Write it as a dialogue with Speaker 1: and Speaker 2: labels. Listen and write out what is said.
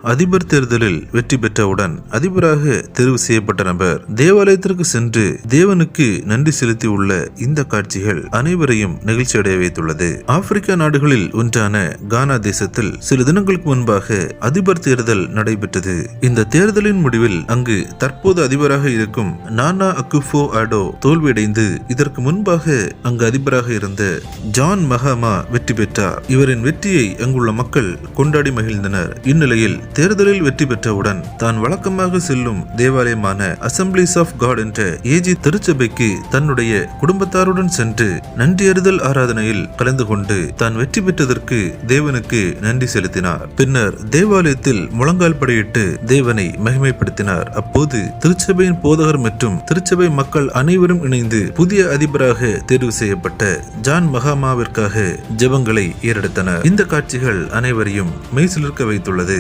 Speaker 1: அதிபர் தேர்தலில் வெற்றி பெற்றவுடன் அதிபராக தேர்வு செய்யப்பட்ட நபர் தேவாலயத்திற்கு சென்று தேவனுக்கு நன்றி செலுத்தியுள்ள இந்த காட்சிகள் அனைவரையும் நெகிழ்ச்சி அடைய வைத்துள்ளது. ஆப்பிரிக்கா நாடுகளில் ஒன்றான கானா தேசத்தில் சில தினங்களுக்கு முன்பாக அதிபர் தேர்தல் நடைபெற்றது. இந்த தேர்தலின் முடிவில் அங்கு தற்போது அதிபராக இருக்கும் நானா அக்குஃபோ ஆடோ தோல்வியடைந்து இதற்கு முன்பாக அங்கு அதிபராக இருந்த ஜான் மஹாமா வெற்றி பெற்றார். இவரின் வெற்றியை அங்குள்ள மக்கள் கொண்டாடி மகிழ்ந்தனர். இந்நிலையில் தேர்தலில் வெற்றி பெற்றவுடன் தான் வழக்கமாக செல்லும் தேவாலயமான அசம்பிளிஸ் ஆஃப் காட் என்ற ஏஜி திருச்சபைக்கு தன்னுடைய குடும்பத்தாருடன் சென்று நன்றியறிதல் ஆராதனையில் கலந்து கொண்டு தான் வெற்றி பெற்றதற்கு தேவனுக்கு நன்றி செலுத்தினார். பின்னர் தேவாலயத்தில் முழங்கால் படையிட்டு தேவனை மகிமைப்படுத்தினார். அப்போது திருச்சபையின் போதகர் மற்றும் திருச்சபை மக்கள் அனைவரும் இணைந்து புதிய அதிபராக தேர்வு செய்யப்பட்ட ஜான் மஹாமாவிற்காக ஜெபங்களை ஏறெடுத்தனர். இந்த காட்சிகள் அனைவரையும் மெய்சிலிர்க்க வைத்துள்ளது.